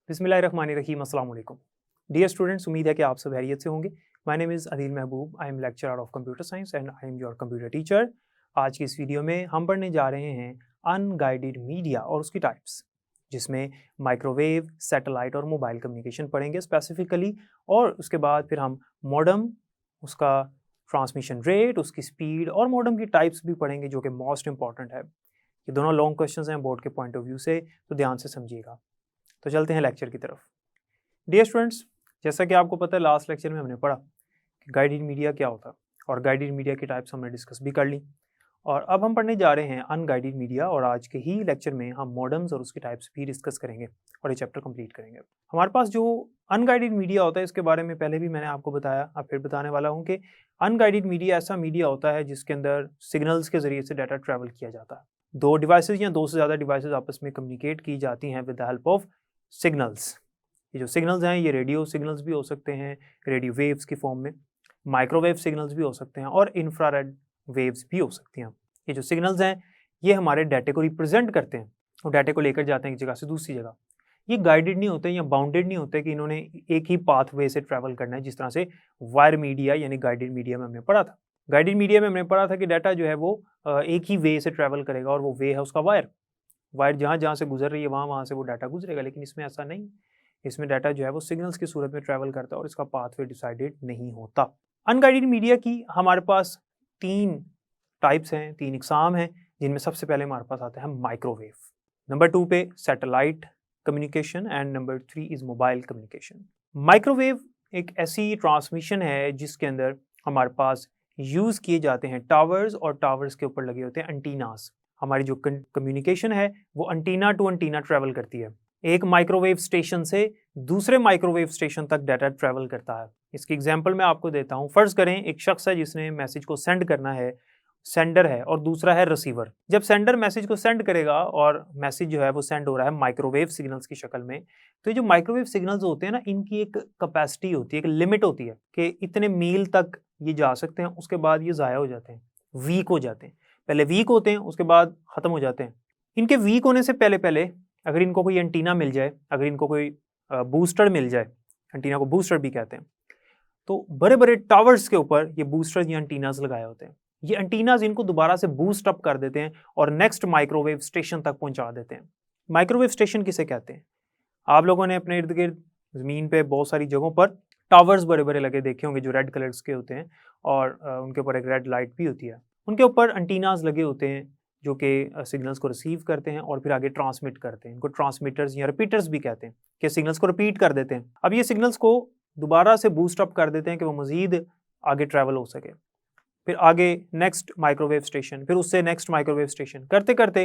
बिस्मिल्लाहिर्रहमानिर्रहीम, अस्सलाम वालेकुम। डियर स्टूडेंट्स, उम्मीद है कि आप सब खैरियत से होंगे। My name is Adeel Mehboob, I am lecturer of computer science and I am your computer teacher. आज की इस वीडियो में हम पढ़ने जा रहे हैं अनगाइडेड मीडिया और उसकी टाइप्स, जिसमें माइक्रोवेव, सैटेलाइट और मोबाइल कम्युनिकेशन पढ़ेंगे स्पेसिफिकली। और उसके बाद फिर हम मॉडेम, उसका ट्रांसमिशन रेट, उसकी स्पीड और मॉडेम की टाइप्स भी पढ़ेंगे, जो कि मोस्ट इंपॉर्टेंट है। ये दोनों लॉन्ग क्वेश्चंस हैं बोर्ड के पॉइंट ऑफ व्यू से, तो ध्यान से समझिएगा। तो चलते हैं लेक्चर की तरफ। डियर स्टूडेंट्स, जैसा कि आपको पता है, लास्ट लेक्चर में हमने पढ़ा कि गाइडेड मीडिया क्या होता है और गाइडेड मीडिया की टाइप्स हमने डिस्कस भी कर ली। और अब हम पढ़ने जा रहे हैं अनगाइडेड मीडिया, और आज के ही लेक्चर में हम मॉडेम्स और उसकी टाइप्स भी डिस्कस करेंगे और ये चैप्टर कंप्लीट करेंगे। हमारे पास जो अनगाइडेड मीडिया होता है, इसके बारे में पहले भी मैंने आपको बताया, अब फिर बताने वाला हूँ कि अनगाइडेड मीडिया ऐसा मीडिया होता है जिसके अंदर सिग्नल्स के जरिए से डाटा ट्रैवल किया जाता है। दो डिवाइसेज या दो से ज़्यादा डिवाइसेज आपस में कम्युनिकेट की जाती हैं with the help of signals. ये जो सिग्नल्स हैं, ये रेडियो सिग्नल्स भी हो सकते हैं, रेडियो वेव्स की फॉर्म में, माइक्रोवेव सिग्नल्स भी हो सकते हैं और इंफ्रारेड वेव्स भी हो सकती हैं। ये जो सिग्नल्स हैं, ये हमारे डाटे को रिप्रेजेंट करते हैं और डाटे को लेकर जाते हैं एक जगह से दूसरी जगह। ये गाइडेड नहीं होते या बाउंडेड नहीं होते कि इन्होंने एक ही पाथवे से ट्रैवल करना है, जिस तरह से वायर मीडिया यानी गाइडेड मीडिया में हमने पढ़ा था। गाइडेड मीडिया में हमने पढ़ा था कि डाटा जो है वो एक ही वे से ट्रैवल करेगा और वो वे है उसका वायर। वायर जहाँ जहाँ से गुजर रही है वहाँ से वो डाटा गुजरेगा, लेकिन इसमें ऐसा नहीं। इसमें डाटा जो है वो सिग्नल्स की सूरत में ट्रैवल करता है और इसका पाथवे डिसाइडेड नहीं होता। अनगाइडेड मीडिया की हमारे पास तीन टाइप्स हैं, तीन इकसाम हैं, जिनमें सबसे पहले हमारे पास आता है माइक्रोवेव, नंबर 2 पे satellite communication and number 3 is mobile communication. Microwave एक ऐसी ट्रांसमिशन है जिसके अंदर हमारे पास यूज किए जाते हैं टावर्स, और टावर्स के ऊपर लगे होते हैं एंटीनास। हमारी जो कम्युनिकेशन है वो एंटीना टू एंटीना ट्रैवल करती है। एक माइक्रोवेव स्टेशन से दूसरे माइक्रोवेव स्टेशन तक डाटा ट्रैवल करता है। इसकी एग्जांपल मैं आपको देता हूं। फर्ज करें एक शख्स है जिसने मैसेज को सेंड करना है, सेंडर है, और दूसरा है रिसीवर। जब सेंडर मैसेज को सेंड करेगा और मैसेज जो है वो सेंड हो रहा है माइक्रोवेव सिग्नल्स की शक्ल में, तो ये जो माइक्रोवेव सिग्नल्स होते हैं ना, इनकी एक कैपेसिटी होती है, एक लिमिट होती है कि इतने मील तक ये जा सकते हैं, उसके बाद ये ज़ाया हो जाते हैं, वीक हो जाते हैं। पहले वीक होते हैं, उसके बाद ख़त्म हो जाते हैं। इनके वीक होने से पहले पहले अगर इनको कोई एंटीना मिल जाए, अगर इनको कोई बूस्टर मिल जाए, एंटीना को बूस्टर भी कहते हैं, तो बड़े बड़े टावर्स के ऊपर ये बूस्टर या एंटीनास लगाए होते हैं। ये एंटीनास इनको दोबारा से बूस्ट अप कर देते हैं और नेक्स्ट माइक्रोवेव स्टेशन तक पहुंचा देते हैं। माइक्रोवेव स्टेशन किसे कहते हैं? आप लोगों ने अपने इर्द गिर्द ज़मीन पे बहुत सारी जगहों पर टावर्स बड़े बड़े लगे देखे होंगे, जो रेड कलर्स के होते हैं, और उनके ऊपर एक रेड लाइट भी होती है। उनके ऊपर एंटीनास लगे होते हैं जो कि सिग्नल्स को रिसीव करते हैं और फिर आगे ट्रांसमिट करते हैं। इनको ट्रांसमीटर्स या रिपीटर्स भी कहते हैं, कि सिग्नल्स को रिपीट कर देते हैं। अब ये सिग्नल्स को दोबारा से बूस्ट अप कर देते हैं कि वो मज़ीद आगे ट्रैवल हो सके। फिर आगे नेक्स्ट माइक्रोवेव स्टेशन, फिर उससे नेक्स्ट माइक्रोवेव स्टेशन, करते करते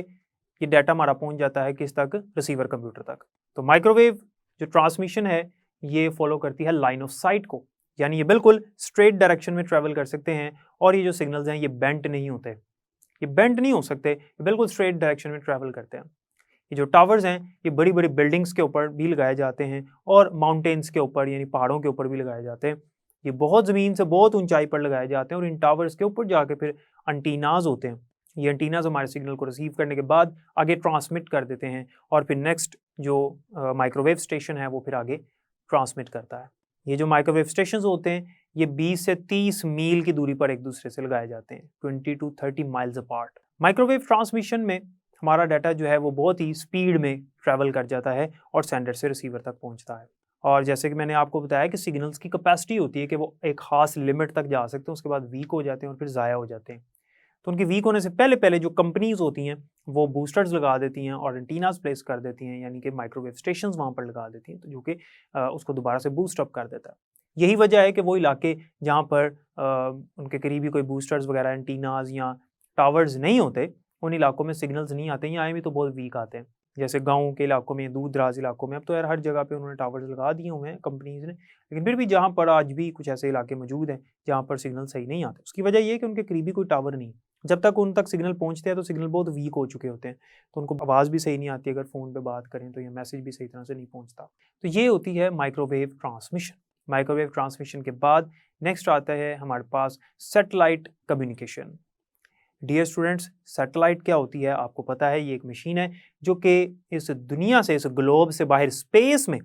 ये डाटा हमारा पहुंच जाता है किस तक? रिसीवर कंप्यूटर तक। तो माइक्रोवेव जो ट्रांसमिशन है ये फॉलो करती है लाइन ऑफ साइट को, यानी ये बिल्कुल स्ट्रेट डायरेक्शन में ट्रैवल कर सकते हैं, और ये जो सिग्नल्स हैं ये बेंट नहीं होते, ये बेंट नहीं हो सकते, ये बिल्कुल स्ट्रेट डायरेक्शन में ट्रैवल करते हैं। ये जो टावर्स हैं ये बड़ी बड़ी बिल्डिंग्स के ऊपर भी लगाए जाते हैं और माउंटेन्स के ऊपर यानी पहाड़ों के ऊपर भी लगाए जाते हैं। ये बहुत ज़मीन से बहुत ऊंचाई पर लगाए जाते हैं और इन टावर्स के ऊपर जाके फिर एंटीनाज होते हैं। ये एंटीनाज हमारे सिग्नल को रिसीव करने के बाद आगे ट्रांसमिट कर देते हैं और फिर नेक्स्ट जो माइक्रोवेव स्टेशन है वो फिर आगे ट्रांसमिट करता है। ये जो माइक्रोवेव स्टेशन होते हैं ये 20 से 30 मील की दूरी पर एक दूसरे से लगाए जाते हैं, 20 to 30 miles apart. Microwave transmission में हमारा डाटा जो है वो बहुत ही स्पीड में ट्रैवल कर जाता है और सेंडर से रिसीवर तक पहुंचता है। और जैसे कि मैंने आपको बताया कि सिग्नल्स की कैपेसिटी होती है कि वो एक खास लिमिट तक जा सकते हैं, उसके बाद वीक हो जाते हैं और फिर ज़ाया हो जाते हैं। तो उनके वीक होने से पहले पहले जो कंपनीज होती हैं वो बूस्टर्स लगा देती हैं और एंटीनास प्लेस कर देती हैं, यानी कि माइक्रोवेव स्टेशंस वहाँ पर लगा देती हैं, तो जो कि उसको दोबारा से बूस्ट अप कर देता है। यही वजह है कि वो इलाके जहाँ पर उनके करीबी कोई बूस्टर्स वगैरह, एंटीनास या टावर्स नहीं होते, उन इलाकों में सिग्नल्स नहीं आते, या आए भी तो बहुत वीक आते हैं। जैसे गाँव के इलाकों में, दूर दराज इलाकों में, अब तो यार हर जगह पे उन्होंने टावर्स लगा दिए हुए हैं कंपनीज ने, लेकिन फिर भी जहाँ पर आज भी कुछ ऐसे इलाके मौजूद हैं जहाँ पर सिग्नल सही नहीं आते, उसकी वजह ये है कि उनके करीबी कोई टावर नहीं। जब तक उन तक सिग्नल पहुँचते हैं तो सिग्नल बहुत वीक हो चुके होते हैं, तो उनको आवाज़ भी सही नहीं आती, अगर फ़ोन पे बात करें तो, ये मैसेज भी सही तरह से नहीं पहुँचता। तो ये होती है माइक्रोवेव ट्रांसमिशन। माइक्रोवेव ट्रांसमिशन के बाद नेक्स्ट आता है हमारे पास satellite communication. Dear students, satellite क्या होती है आपको पता है? ये एक मशीन है जो कि इस दुनिया से, इस ग्लोब से बाहर स्पेस में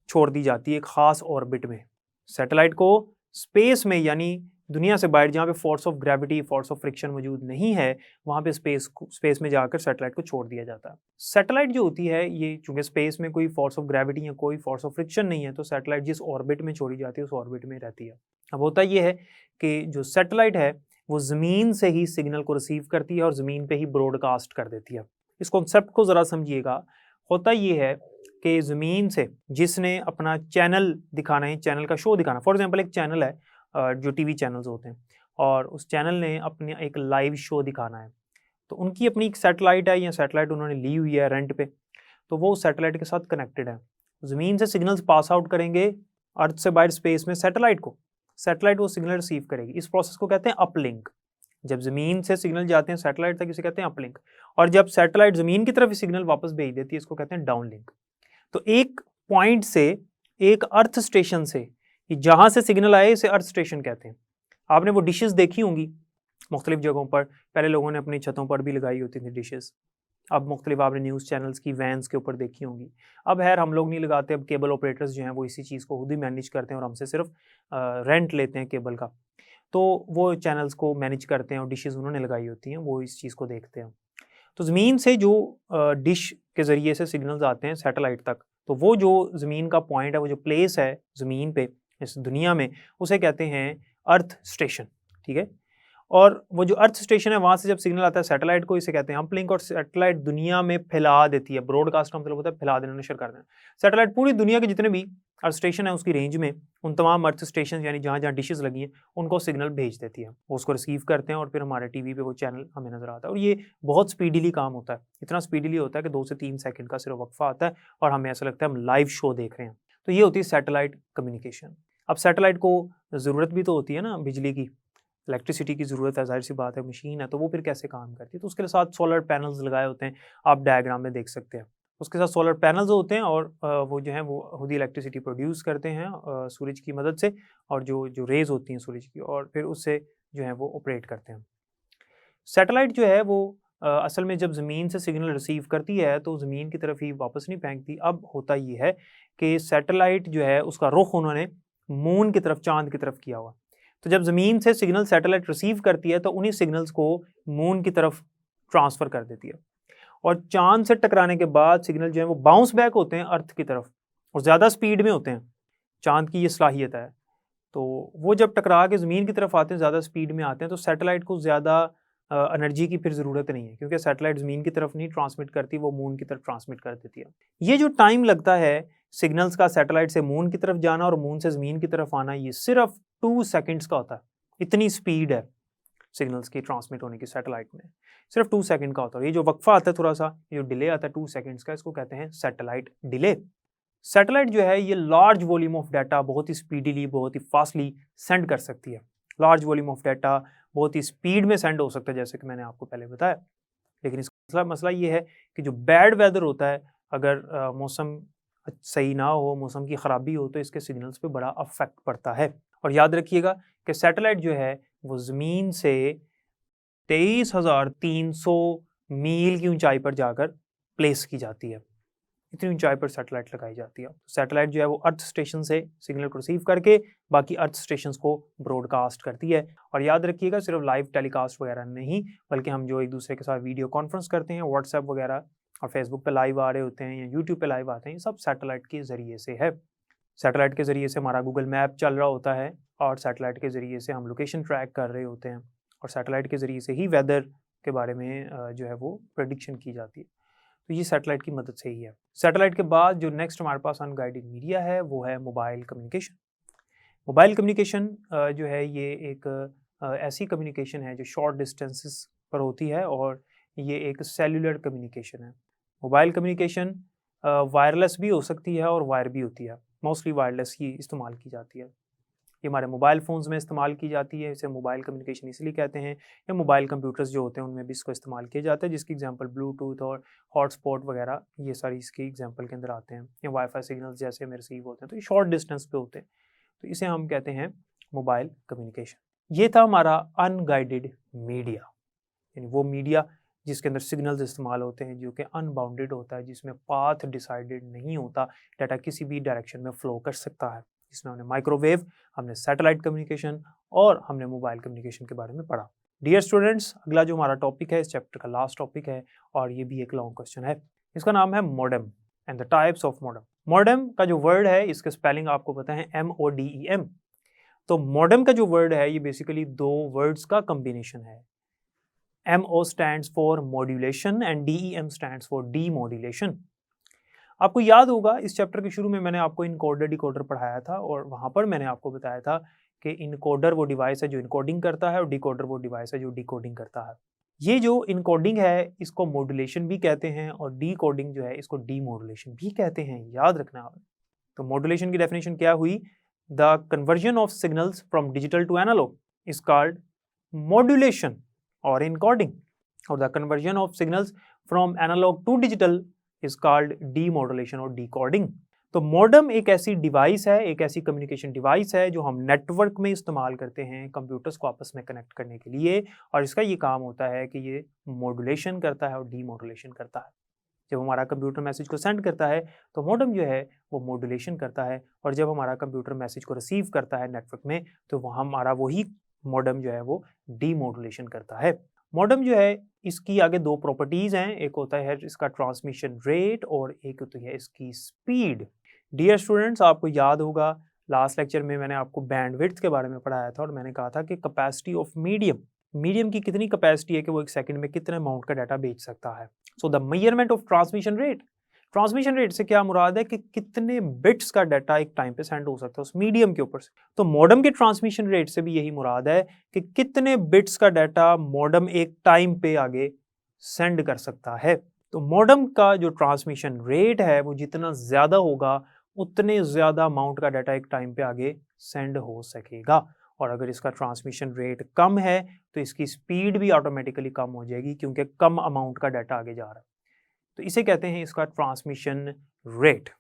छोड़ दी जाती है एक ख़ास ऑर्बिट में। सैटेलाइट को स्पेस में यानी दुनिया से बाहर जहाँ पे force of gravity, force of friction मौजूद नहीं है, वहाँ पे स्पेस में जाकर सैटेलाइट को छोड़ दिया जाता है। सैटेलाइट जो होती है ये चूँकि स्पेस में कोई फोर्स ऑफ ग्रेविटी या कोई फोर्स ऑफ फ्रिक्शन नहीं है, तो सैटेलाइट जिस ऑर्बिट में छोड़ी जाती है उस ऑर्बिट में रहती है। अब होता ये है कि जो सैटेलाइट है वो ज़मीन से ही सिग्नल को रिसीव करती है और ज़मीन पे ही ब्रॉडकास्ट कर देती है। इस कॉन्सेप्ट को ज़रा समझिएगा। होता ये है कि ज़मीन से जिसने अपना चैनल दिखाना है, चैनल का शो दिखाना, फॉर एग्जांपल एक चैनल है जो टीवी चैनल्स होते हैं और उस चैनल ने अपने एक लाइव शो दिखाना है, तो उनकी अपनी एक सैटेलाइट है या सैटेलाइट उन्होंने ली हुई है रेंट पे, तो वो सैटेलाइट के साथ कनेक्टेड है। ज़मीन से सिग्नल्स पास आउट करेंगे अर्थ से बाहर स्पेस में सैटेलाइट को, सैटेलाइट वो सिग्नल रिसीव करेगी। इस प्रोसेस को कहते हैं अपलिंक। जब ज़मीन से सिग्नल जाते हैं सैटेलाइट तक, इसे कहते हैं अपलिंक, और जब सैटेलाइट ज़मीन की तरफ सिग्नल वापस भेज देती है इसको कहते हैं डाउनलिंक। तो एक पॉइंट से, एक अर्थ स्टेशन से, जहाँ से सिग्नल आए इसे अर्थ स्टेशन कहते हैं। आपने वो डिशेस देखी होंगी मुख्तलिफ जगहों पर, पहले लोगों ने अपनी छतों पर भी लगाई होती थी डिशेस, अब मुख्तलिफ आपने न्यूज़ चैनल्स की वैन्स के ऊपर देखी होंगी। अब खैर हम लोग नहीं लगाते, अब केबल ऑपरेटर्स जो हैं वो इसी चीज़ को खुद ही मैनेज करते हैं और हमसे सिर्फ रेंट लेते हैं केबल का, तो वो चैनल्स को मैनेज करते हैं और डिशेस उन्होंने लगाई होती हैं, वो इस चीज़ को देखते हैं। तो ज़मीन से जो डिश के ज़रिए से सिग्नल्स आते हैं सैटेलाइट तक, तो वो जो ज़मीन का पॉइंट है, वो जो प्लेस है ज़मीन पे इस दुनिया में, उसे कहते हैं अर्थ स्टेशन, ठीक है। और वो जो अर्थ स्टेशन है वहाँ से जब सिग्नल आता है सैटेलाइट को, इसे कहते हैं अपलिंक, और सैटेलाइट दुनिया में फैला देती है। ब्रॉडकास्ट का मतलब होता है फैला देना, नशर कर देना। सैटेलाइट पूरी दुनिया के जितने भी अर्थ स्टेशन है उसकी रेंज में, उन तमाम अर्थ स्टेशन यानी जहाँ जहाँ डिशेस लगी हैं उनको सिग्नल भेज देती है, वो उसको रिसीव करते हैं और फिर हमारे टीवी पे वो चैनल हमें नजर आता है। और ये बहुत स्पीडीली काम होता है, इतना स्पीडीली होता है कि 2 से 3 सेकंड का सिर्फ वक्फा आता है और हमें ऐसा लगता है हम लाइव शो देख रहे हैं। तो ये होती है सैटेलाइट कम्युनिकेशन। अब सैटेलाइट को ज़रूरत भी तो होती है ना बिजली की, इलेक्ट्रिसिटी की ज़रूरत है, जाहिर सी बात है, मशीन है, तो वो फिर कैसे काम करती है। तो उसके साथ सोलर पैनल्स लगाए होते हैं, आप डायग्राम में देख सकते हैं। उसके साथ सोलर पैनल्स होते हैं और वो जो है वो खुद ही इलेक्ट्रिसिटी प्रोड्यूस करते हैं सूरज की मदद से, और जो रेज़ होती हैं सूरज की, और फिर उससे जो है वो ऑपरेट करते हैं। सैटेलाइट जो है वो असल में जब ज़मीन से सिग्नल रिसीव करती है तो ज़मीन की तरफ ही वापस नहीं फेंकती। अब होता ये है कि सैटेलाइट जो है उसका रुख उन्होंने मून की तरफ, चाँद की तरफ किया हुआ। तो जब ज़मीन से सिग्नल सैटेलाइट रिसीव करती है तो उन्हीं सिग्नल्स को मून की तरफ ट्रांसफ़र कर देती है, और चाँद से टकराने के बाद सिग्नल जो है वो बाउंस बैक होते हैं अर्थ की तरफ और ज़्यादा स्पीड में होते हैं। चाँद की ये सलाहियत है। तो वो जब टकरा के ज़मीन की तरफ आते हैं, ज़्यादा स्पीड में आते हैं, तो सैटेलाइट को ज़्यादा एनर्जी की फिर ज़रूरत नहीं है, क्योंकि सैटेलाइट ज़मीन की तरफ नहीं ट्रांसमिट करती, वो मून की तरफ ट्रांसमिट कर देती है। ये जो टाइम लगता है सिग्नल्स का सैटेलाइट से मून की तरफ जाना और मून से ज़मीन की तरफ आना, ये सिर्फ 2 सेकंड्स का होता है। इतनी स्पीड है सिग्नल्स की ट्रांसमिट होने की सैटेलाइट में, सिर्फ 2 सेकंड का होता है। ये जो वक्फा आता है थोड़ा सा, ये जो डिले आता है 2 सेकंड्स का, इसको कहते हैं सैटेलाइट डिले। सैटेलाइट जो है ये लार्ज वॉल्यूम ऑफ डाटा बहुत ही स्पीडीली, बहुत ही फास्टली सेंड कर सकती है। लार्ज वॉल्यूम ऑफ डाटा बहुत ही स्पीड में सेंड हो सकता है, जैसे कि मैंने आपको पहले बताया। लेकिन इसका मसला ये है कि जो बैड वेदर होता है, अगर मौसम सही ना हो, मौसम की ख़राबी हो, तो इसके सिग्नल्स पे बड़ा अफेक्ट पड़ता है। और याद रखिएगा कि सैटेलाइट जो है वो ज़मीन से 23,300 मील की ऊंचाई पर जाकर प्लेस की जाती है। इतनी ऊंचाई पर सैटेलाइट लगाई जाती है। सैटेलाइट जो है वो अर्थ स्टेशन से सिग्नल को रिसीव करके बाकी अर्थ स्टेशंस को ब्रॉडकास्ट करती है। और याद रखिएगा सिर्फ लाइव टेलीकास्ट वगैरह नहीं, बल्कि हम जो एक दूसरे के साथ वीडियो कॉन्फ्रेंस करते हैं, व्हाट्सएप वगैरह और फेसबुक पे लाइव आ रहे होते हैं या यूट्यूब पे लाइव आते हैं, ये सब सैटेलाइट के ज़रिए से है। सैटेलाइट के ज़रिए से हमारा गूगल मैप चल रहा होता है, और सैटेलाइट के ज़रिए से हम लोकेशन ट्रैक कर रहे होते हैं, और सैटेलाइट के ज़रिए से ही वेदर के बारे में जो है वो प्रेडिक्शन की जाती है। तो ये सैटेलाइट की मदद से ही है। सैटेलाइट के बाद जो नेक्स्ट हमारे पास अनगाइडेड मीडिया है वो है मोबाइल कम्युनिकेशन। मोबाइल कम्युनिकेशन जो है ये एक ऐसी कम्युनिकेशन है जो शॉर्ट डिस्टेंसेस पर होती है, और ये एक सेलुलर कम्युनिकेशन है। मोबाइल कम्युनिकेशन वायरलेस भी हो सकती है और वायर भी होती है। मोस्टली वायरलेस ही इस्तेमाल की जाती है। ये हमारे मोबाइल फ़ोन्स में इस्तेमाल की जाती है, इसे मोबाइल कम्युनिकेशन इसलिए कहते हैं। या मोबाइल कंप्यूटर्स जो होते हैं उनमें भी इसको इस्तेमाल किया जाता है, जिसकी एग्जांपल ब्लूटूथ और हॉटस्पॉट वगैरह ये सारी इसकी एग्जांपल के अंदर आते हैं। या वाईफाई सिग्नल्स जैसे में रिसीव होते हैं, तो ये शॉर्ट डिस्टेंस पे होते हैं, तो इसे हम कहते हैं मोबाइल कम्युनिकेशन। ये था हमारा अनगाइडेड मीडिया, यानी वो मीडिया जिसके अंदर सिग्नल्स इस्तेमाल होते हैं, जो कि अनबाउंडेड होता है, जिसमें पाथ डिसाइडेड नहीं होता, डाटा किसी भी डायरेक्शन में फ़्लो कर सकता है। इसमें हमने माइक्रोवेव, हमने सैटेलाइट कम्युनिकेशन और हमने मोबाइल कम्युनिकेशन के बारे में पढ़ा। डियर स्टूडेंट्स, अगला जो हमारा टॉपिक है, इस चैप्टर का लास्ट टॉपिक है और ये भी एक लॉन्ग क्वेश्चन है। इसका नाम है modem and the types of modem. Modem का जो वर्ड है, इसके स्पेलिंग आपको पता है MODEM। तो मॉडेम का जो वर्ड है, ये बेसिकली दो वर्ड्स का कॉम्बिनेशन है। MO stands for modulation and DEM stands for demodulation। आपको याद होगा इस चैप्टर के शुरू में मैंने आपको इनकोडर डिकोडर पढ़ाया था और वहाँ पर मैंने आपको बताया था कि इनकोडर वो डिवाइस है जो इनकोडिंग करता है और डिकोडर वो डिवाइस है जो डिकोडिंग करता है। ये जो इनकोडिंग है इसको मॉड्यूलेशन भी कहते हैं और डिकोडिंग जो है इसको डीमॉड्यूलेशन भी कहते हैं, याद रखना आपने। तो मॉड्यूलेशन की डेफिनेशन क्या हुई? The conversion of signals from digital to analog is called modulation और encoding, और the conversion of signals from analog to digital is called demodulation और decoding। तो मॉडेम एक ऐसी डिवाइस है, एक ऐसी कम्युनिकेशन डिवाइस है जो हम नेटवर्क में इस्तेमाल करते हैं कंप्यूटर्स को आपस में कनेक्ट करने के लिए, और इसका ये काम होता है कि ये मॉड्यूलेशन करता है और डीमॉड्यूलेशन करता है। जब हमारा कंप्यूटर मैसेज को सेंड करता है तो मॉडेम जो है वो मॉड्यूलेशन करता है, और जब हमारा कंप्यूटर मैसेज को रिसीव करता है नेटवर्क में तो वो हमारा वही मॉडेम जो है वो डीमॉड्यूलेशन करता है। मॉडेम जो है इसकी आगे दो प्रॉपर्टीज हैं, एक होता है इसका ट्रांसमिशन रेट और एक होती है इसकी स्पीड। डियर स्टूडेंट्स, आपको याद होगा लास्ट लेक्चर में मैंने आपको बैंडविड्थ के बारे में पढ़ाया था और मैंने कहा था कि कैपेसिटी ऑफ मीडियम की कितनी कैपेसिटी है कि वो एक सेकंड में कितने अमाउंट का डाटा भेज सकता है। So the measurement of transmission rate से क्या मुराद है कि कितने बिट्स का डाटा एक टाइम पे सेंड हो सकता है उस मीडियम के ऊपर से। तो मॉडेम के ट्रांसमिशन रेट से भी यही मुराद है कि कितने बिट्स का डाटा मॉडेम एक टाइम पे आगे सेंड कर सकता है। तो मॉडेम का जो ट्रांसमिशन रेट है वो जितना ज़्यादा होगा उतने ज़्यादा अमाउंट का डाटा एक टाइम पे आगे सेंड हो सकेगा, और अगर इसका ट्रांसमिशन रेट कम है तो इसकी स्पीड भी ऑटोमेटिकली कम हो जाएगी क्योंकि कम अमाउंट का डाटा आगे जा रहा है। तो इसे कहते हैं इसका ट्रांसमिशन रेट।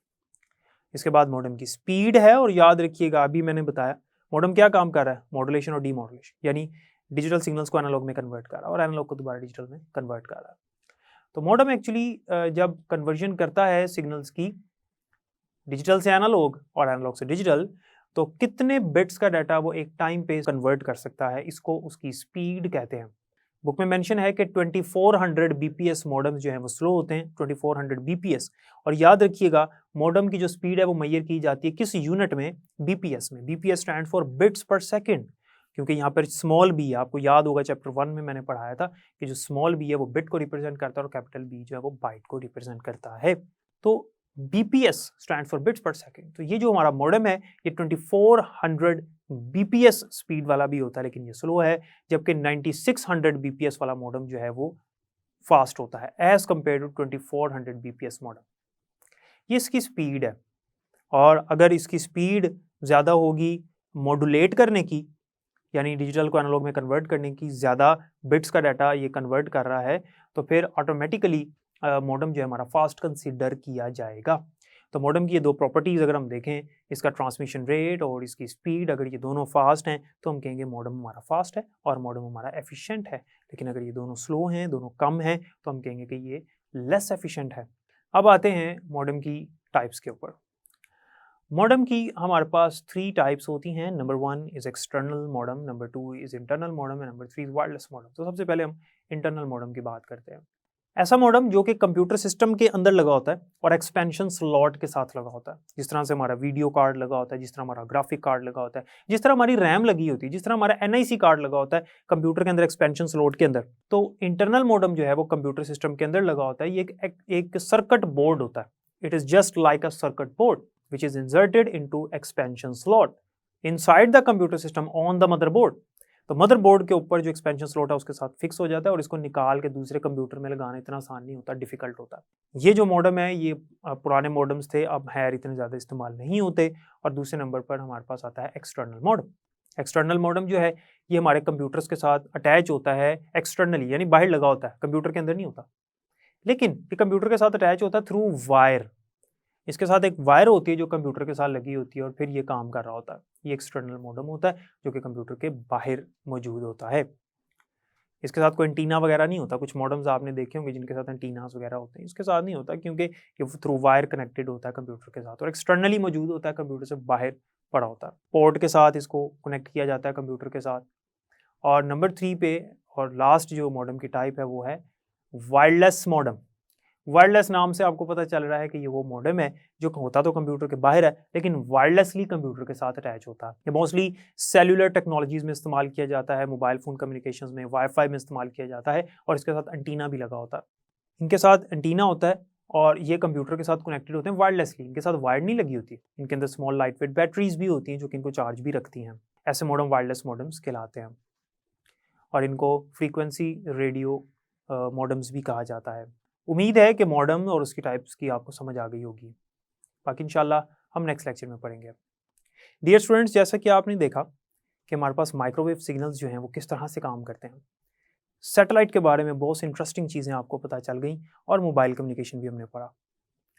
इसके बाद मॉडेम की स्पीड है, और याद रखिएगा अभी मैंने बताया मॉडेम क्या काम कर रहा है, मॉड्यूलेशन और डीमॉड्यूलेशन, यानी डिजिटल सिग्नल्स को एनालॉग में कन्वर्ट कर रहा है और एनालॉग को दोबारा डिजिटल में कन्वर्ट कर रहा है। तो मॉडेम एक्चुअली जब कन्वर्जन करता है सिग्नल्स की डिजिटल से एनालॉग और एनालॉग से डिजिटल, तो कितने बिट्स का डाटा वो एक टाइम पे कन्वर्ट कर सकता है, इसको उसकी स्पीड कहते हैं। बुक में मेंशन है कि 2400 बीपीएस मॉडेम्स जो हैं वो स्लो होते हैं, 2400 बीपीएस। और याद रखिएगा मॉडेम की जो स्पीड है वो मेजर की जाती है किस यूनिट में? बीपीएस में। बीपीएस स्टैंड फॉर बिट्स पर सेकंड, क्योंकि यहाँ पर स्मॉल बी है, आपको याद होगा चैप्टर 1 में मैंने पढ़ाया था कि जो स्मॉल बी है वो बिट को रिप्रेजेंट करता है और कैपिटल बी जो है वो बाइट को रिप्रेजेंट करता है। तो BPS स्टैंड फॉर बिट्स पर सेकंड। तो ये जो हमारा मॉडेम है ये 2400 BPS स्पीड वाला भी होता है लेकिन ये स्लो है, जबकि 9600 BPS वाला मॉडेम जो है वो फास्ट होता है as compare to 2400 BPS modem. ये इसकी स्पीड है, और अगर इसकी स्पीड ज़्यादा होगी मॉड्यूलेट करने की, यानी डिजिटल को एनालॉग में कन्वर्ट करने की, ज़्यादा बिट्स का डाटा ये कन्वर्ट कर रहा है, तो फिर ऑटोमेटिकली मॉडेम जो है हमारा फास्ट कंसीडर किया जाएगा। तो मॉडेम की ये दो प्रॉपर्टीज़ अगर हम देखें, इसका ट्रांसमिशन रेट और इसकी स्पीड, अगर ये दोनों फास्ट हैं तो हम कहेंगे मॉडेम हमारा फास्ट है और मॉडेम हमारा एफिशिएंट है। लेकिन अगर ये दोनों स्लो हैं, दोनों कम हैं, तो हम कहेंगे कि ये लेस एफिशिएंट है। अब आते हैं मॉडेम की टाइप्स के ऊपर। मॉडेम की हमारे पास 3 टाइप्स होती हैं। Number 1 is external modem, number 2 is internal modem and number 3 is wireless modem. तो सबसे पहले हम इंटरनल मॉडेम की बात करते हैं। ऐसा मॉडेम जो कि कंप्यूटर सिस्टम के अंदर लगा होता है और एक्सपेंशन स्लॉट के साथ लगा होता है, जिस तरह से हमारा वीडियो कार्ड लगा होता है, जिस तरह हमारा ग्राफिक कार्ड लगा होता है, जिस तरह हमारी रैम लगी होती है, जिस तरह हमारा NIC कार्ड लगा होता है कंप्यूटर के अंदर एक्सपेंशन स्लॉट के अंदर। तो इंटरनल मॉडेम जो है वो कंप्यूटर सिस्टम के अंदर लगा होता है। ये एक सर्किट बोर्ड होता है। It is just like a circuit board which is inserted into expansion slot inside the computer system on the motherboard। तो मदरबोर्ड के ऊपर जो एक्सपेंशन स्लॉट है उसके साथ फिक्स हो जाता है और इसको निकाल के दूसरे कंप्यूटर में लगाना इतना आसान नहीं होता, डिफिकल्ट होता है। ये जो मॉडेम है ये पुराने मॉडेम्स थे, अब खैर इतने ज़्यादा इस्तेमाल नहीं होते। और दूसरे नंबर पर हमारे पास आता है एक्सटर्नल मॉडेम। एक्सटर्नल मॉडेम जो है ये हमारे कंप्यूटर्स के साथ अटैच होता है एक्सटर्नली, यानी बाहर लगा होता है, कंप्यूटर के अंदर नहीं होता, लेकिन ये कंप्यूटर के साथ अटैच होता है थ्रू वायर। इसके साथ एक वायर होती है जो कंप्यूटर के साथ लगी होती है और फिर ये काम कर रहा होता है। ये एक्सटर्नल मॉडेम होता है जो कि कंप्यूटर के बाहर मौजूद होता है। इसके साथ कोई एंटीना वगैरह नहीं होता। कुछ मॉडेम्स आपने देखे होंगे जिनके साथ एंटीनास वगैरह होते हैं, इसके साथ नहीं होता क्योंकि ये थ्रू वायर कनेक्टेड होता है कंप्यूटर के साथ और एक्सटर्नली मौजूद होता है, कंप्यूटर से बाहर पड़ा होता है। पोर्ट के साथ इसको कनेक्ट किया जाता है कंप्यूटर के साथ। और नंबर 3 पे और लास्ट जो मॉडेम की टाइप है वो है वायरलेस मॉडेम। वायरलेस नाम से आपको पता चल रहा है कि ये वो मॉडेम है जो होता तो कंप्यूटर के बाहर है लेकिन वायरलेसली कंप्यूटर के साथ अटैच होता है। ये मोस्टली सेलुलर टेक्नोलॉजीज में इस्तेमाल किया जाता है, मोबाइल फ़ोन कम्युनिकेशंस में, वाईफाई में इस्तेमाल किया जाता है और इसके साथ एंटीना भी लगा होता है। इनके साथ एंटीना होता है और ये कंप्यूटर के साथ कनेक्टेड होते हैं वायरलेसली। इनके साथ वायर नहीं लगी होती। इनके अंदर स्मॉल लाइट वेट बैटरीज भी होती हैं जो कि इनको चार्ज भी रखती हैं। ऐसे मॉडेम वायरलेस मॉडेम्स कहलाते हैं और इनको फ्रीक्वेंसी रेडियो मॉडेम्स भी कहा जाता है। उम्मीद है कि मॉडेम और उसकी टाइप्स की आपको समझ आ गई होगी। बाकी इंशाल्लाह हम नेक्स्ट लेक्चर में पढ़ेंगे। डियर स्टूडेंट्स, जैसा कि आपने देखा कि हमारे पास माइक्रोवेव सिग्नल्स जो हैं वो किस तरह से काम करते हैं। सैटेलाइट के बारे में बहुत सी इंटरेस्टिंग चीज़ें आपको पता चल गई और मोबाइल कम्युनिकेशन भी हमने पढ़ा।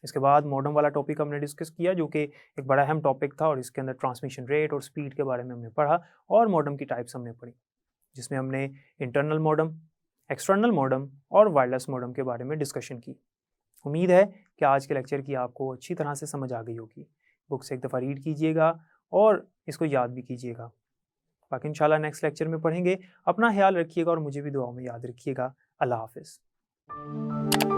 इसके बाद मॉडेम वाला टॉपिक हमने डिस्कस किया जो कि एक बड़ा अहम टॉपिक था और इसके अंदर ट्रांसमिशन रेट और स्पीड के बारे में हमने पढ़ा और मॉडेम की टाइप्स हमने पढ़ी, जिसमें हमने इंटरनल मॉडेम, एक्सटर्नल मॉडेम और वायरलेस मॉडेम के बारे में डिस्कशन की। उम्मीद है कि आज के लेक्चर की आपको अच्छी तरह से समझ आ गई होगी। बुक से एक दफ़ा रीड कीजिएगा और इसको याद भी कीजिएगा। बाकी इंशाल्लाह नेक्स्ट लेक्चर में पढ़ेंगे। अपना ख्याल रखिएगा और मुझे भी दुआओं में याद रखिएगा। अल्लाह हाफ़िज़।